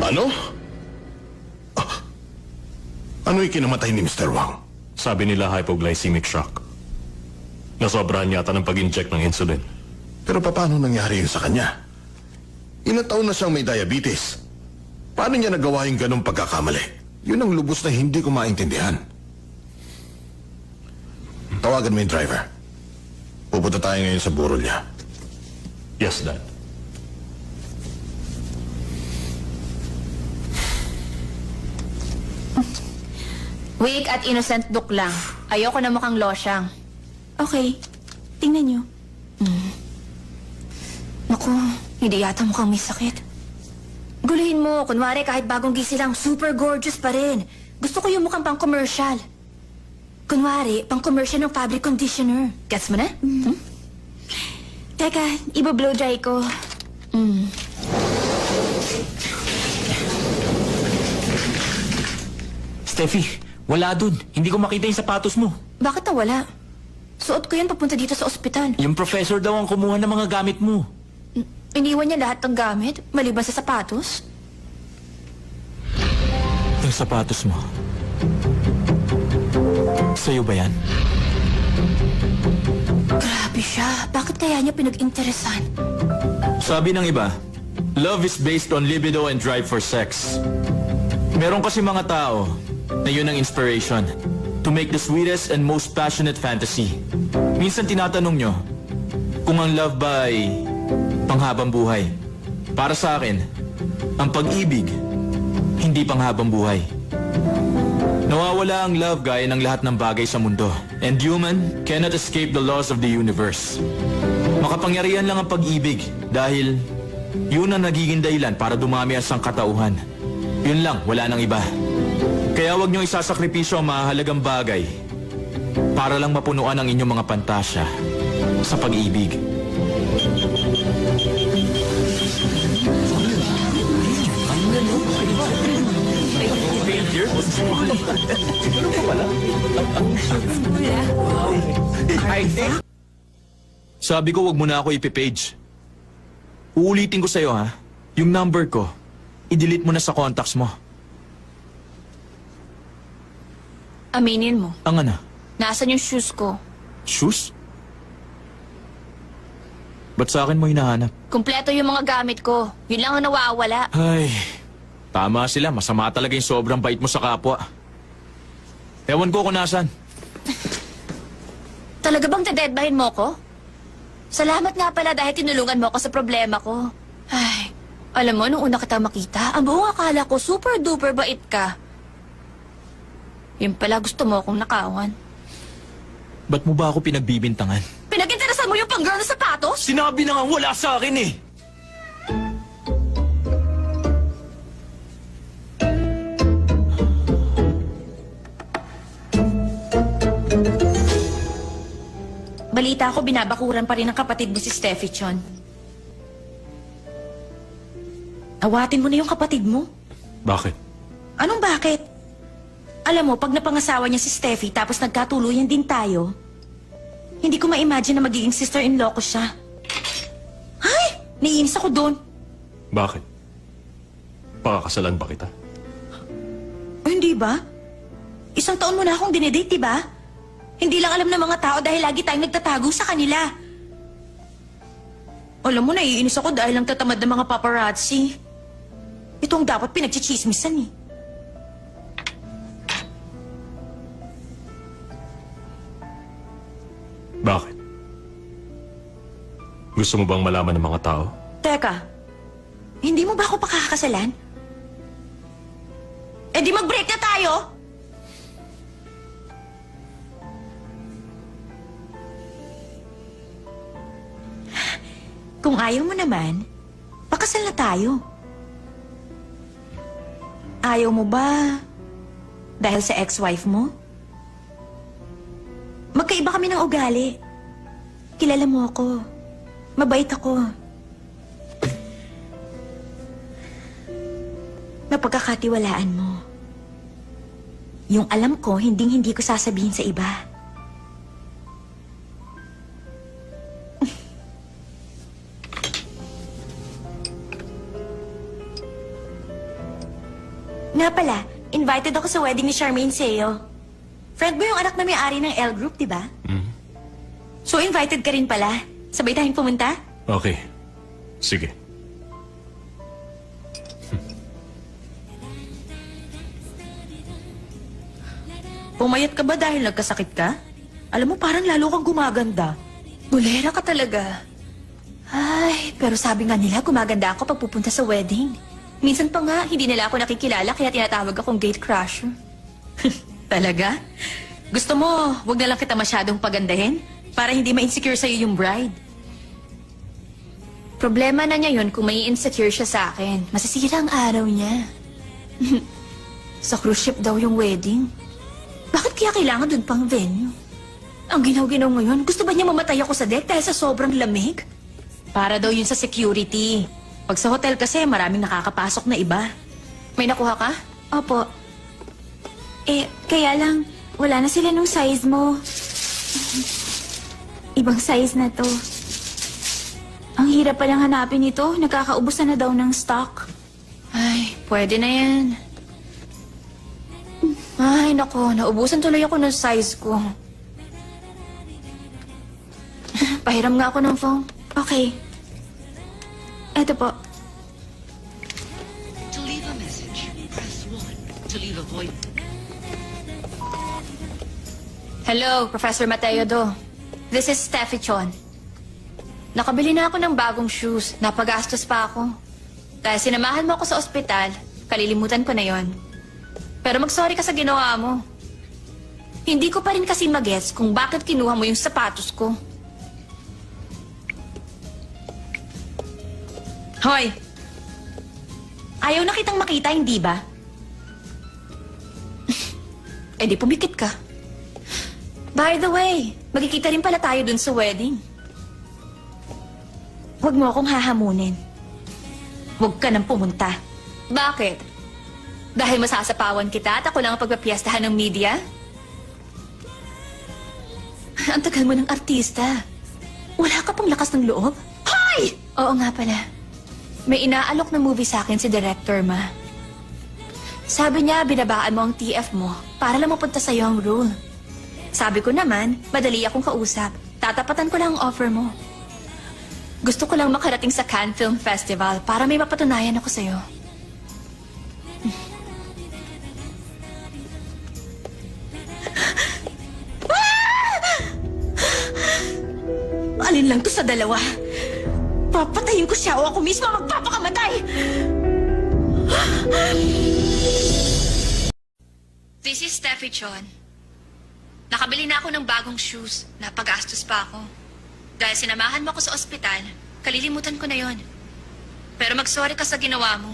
Ano? Ano ikinamatay ni Mr. Wang? Sabi nila hypoglycemic shock. Nasobrahan yata ng pag-inject ng insulin. Pero paano nangyari yun sa kanya? Ilang taon na siyang may diabetes. Paano niya nagawa yung ganong pagkakamali? Yun ang lubos na hindi ko maintindihan. Tawagan mo yung driver. Pupunta tayo ngayon sa burol niya. Yes, Dad. Weak at innocent look lang. Ayoko na mukhang losyang. Okay, tingnan nyo. Naku, hindi yata mukhang may sakit. Guluhin mo, kunwari kahit bagong gising lang, super gorgeous pa rin. Gusto ko yung mukhang pang-commercial. Kunwari, pang-commercial ng fabric conditioner. Gets mo na? Teka, iba-blow dry ko. Steffi, wala dun. Hindi ko makita yung sapatos mo. Bakit nawala? Suot ko yan papunta dito sa ospital. Yung professor daw ang kumuha ng mga gamit mo. Iniwan niya lahat ng gamit, maliban sa sapatos. Yung sapatos mo. Sa'yo ba yan? Grabe siya. Bakit kaya niya pinag-interesan? Sabi ng iba, love is based on libido and drive for sex. Meron kasi mga tao na yun ang inspiration to make the sweetest and most passionate fantasy. Minsan tinatanong nyo kung ang love ba ay panghabang buhay. Para sa akin, ang pag-ibig, hindi panghabang buhay. Nawawala ang love gaya ng lahat ng bagay sa mundo. And human cannot escape the laws of the universe. Makapangyarihan lang ang pag-ibig dahil Yun ang nagiging dahilan para dumami ang sangkatauhan. Yun lang, wala nang iba. Kaya huwag niyong isasakripisyo ang mahalagang bagay para lang mapunuan ang inyong mga pantasya sa pag-ibig. Sabi ko, wag mo na ako ipipage. Uulitin ko sa'yo, ha? Yung number ko, i-delete mo na sa contacts mo. Aminin mo, Ang ano? nasan yung shoes ko? Shoes? Ba't sa akin mo hinahanap? Kumpleto yung mga gamit ko. Yun lang ang nawawala. Ay, tama sila. Masama talaga yung sobrang bait mo sa kapwa. Ewan ko kung nasan. Talaga bang deadbahin mo ko? Salamat nga pala dahil tinulungan mo ako sa problema ko. Ay, alam mo, nung una kita makita, ang buong akala ko super duper bait ka. Yun pala gusto mo akong nakawan. Ba't mo ba ako pinagbibintangan? Pinag-interesan mo yung pang-girl na sapatos? Sinabi na nga wala sa akin eh! Balita ko, binabakuran pa rin ng kapatid mo si Steffi Chon. Awatin mo na yung kapatid mo. Bakit? Anong bakit? Alam mo, pag napangasawa niya si Steffi tapos nagkatuluyan din tayo, hindi ko ma-imagine na magiging sister-in-law ko siya. Ay! Naiinis ako doon. Bakit? Pakakasalan ba kita? O hindi ba? Isang taon mo na akong dinedate, diba? Hindi lang alam ng mga tao dahil lagi tayong nagtatago sa kanila. Alam mo, naiinis ako dahil lang tatamad ng mga paparazzi. Ito ang dapat pinagchichismisan eh. Bakit? Gusto mo bang malaman ng mga tao? Teka, hindi mo ba ako pakakasalan? Eh di mag-break na tayo! Kung ayaw mo naman, pakasal na tayo. Ayaw mo ba dahil sa ex-wife mo? Magkaiba kami ng ugali. Kilala mo ako. Mabait ako. Napagkakatiwalaan mo. Yung alam ko, hindi ko sasabihin sa iba. Nga pala, invited ako sa wedding ni Charmaine Seo. Friend mo yung anak na may-ari ng L Group, di ba? So invited ka rin pala. Sabay tayong pumunta? Okay. Sige. Pumayat ka ba dahil nagkasakit ka? Alam mo, parang lalo kang gumaganda. Bulera ka talaga. Ay, pero sabi nga nila gumaganda ako pag pupunta sa wedding. Minsan pa nga, hindi nila ako nakikilala kaya tinatawag akong gate crasher. Talaga? Gusto mo, wag na lang kita masyadong pagandahin? Para hindi ma-insecure sa'yo yung bride. Problema na niya yun kung may insecure siya sa akin. Masisira ang araw niya. Sa cruise ship daw yung wedding. Bakit kaya kailangan dun pang venue? Ang ginaw-ginaw ngayon, gusto ba niya mamatay ako sa deck dahil sa sobrang lamig? Para daw yun sa security. Pag sa hotel kasi, maraming nakakapasok na iba. May nakuha ka? Opo. Kaya lang, wala na sila nung size mo. Ibang size na to. Ang hirap palang hanapin ito. Nagkakaubusan na daw ng stock. Ay, pwede na yan. Ay, nako, naubusan tuloy ako ng size ko. Pahiram nga ako ng phone. Okay. Eto po. To leave a message, press 1. To leave a voice. Hello, Professor Mateo Do. This is Steffi Chon. Nakabili na ako ng bagong shoes. Napagastos pa ako. Dahil sinamahan mo ako sa ospital, kalilimutan ko na yon. Pero mag-sorry ka sa ginawa mo. Hindi ko pa rin kasi mag-gets kung bakit kinuha mo yung sapatos ko. Hoy! Ayaw na kitang makita, hindi ba? Eh di pumikit ka. By the way, magkikita rin pala tayo dun sa wedding. Huwag mo akong hahamunin. Huwag ka nang pumunta. Bakit? Dahil masasapawan kita at ako lang ang pagpapiestahan ng media? Ang tagal mo ng artista. Wala ka pang lakas ng loob? Hoy! Oo nga pala. May inaalok na movie sa akin si Director Ma. Sabi niya, binabaan mo ang TF mo para lang mapunta sa'yo ang role. Sabi ko naman, madali akong kausap. Tatapatan ko lang ang offer mo. Gusto ko lang makarating sa Cannes Film Festival para may mapatunayan ako sa'yo. Alin lang to sa dalawa? Papatayin ko siya o ako mismo magpapakamatay! This is Steffi Chon. Nakabili na ako ng bagong shoes. Napagastos pa ako. Dahil sinamahan mo ako sa ospital, kalilimutan ko na yon. Pero mag-sorry ka sa ginawa mo.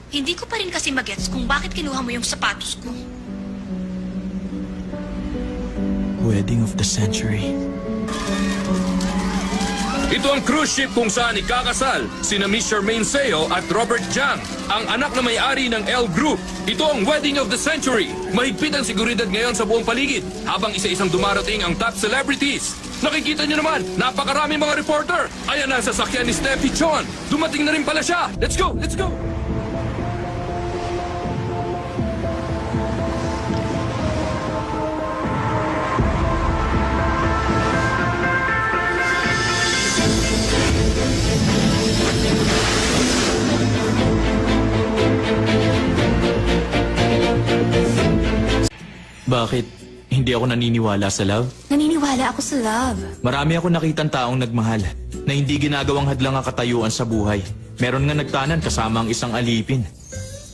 Hindi ko pa rin kasi magets kung bakit kinuha mo yung sapatos ko. Wedding of the century. Ito ang cruise ship kung saan ikakasal sina Miss Charmaine Seo at Robert Jiang, ang anak na may-ari ng L Group. Ito ang wedding of the century. Mahigpit ang seguridad ngayon sa buong paligid habang isa-isang dumarating ang top celebrities. Nakikita niyo naman, napakarami mga reporter. Ayan na ang sasakyan ni Steffi Chon. Dumating na rin pala siya. Let's go, let's go. Bakit hindi ako naniniwala sa love? Naniniwala ako sa love. Marami ako nakitang taong nagmahal na hindi ginagawang hadlang ang katayuan sa buhay. Meron nga nagtanan kasama ang isang alipin.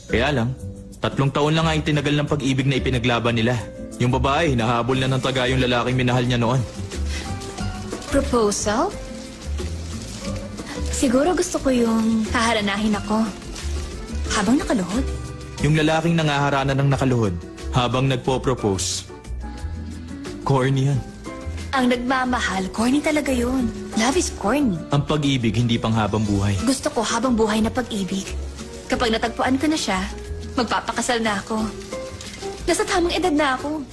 Kaya lang, 3 taon lang nga itinagal ng pag-ibig na ipinaglaban nila. Yung babae, nahabol na ng taga yung lalaking minahal niya noon. Proposal? Siguro gusto ko yung haharanahin ako. Habang nakaluhod. Yung lalaking nangaharana ng nakaluhod habang nagpo-propose. Corny yan. Ang nagmamahal, corny talaga yun. Love is corny. Ang pag-ibig hindi pang habang buhay. Gusto ko habang buhay na pag-ibig. Kapag natagpuan ko na siya, magpapakasal na ako. Nasa tamang edad na ako.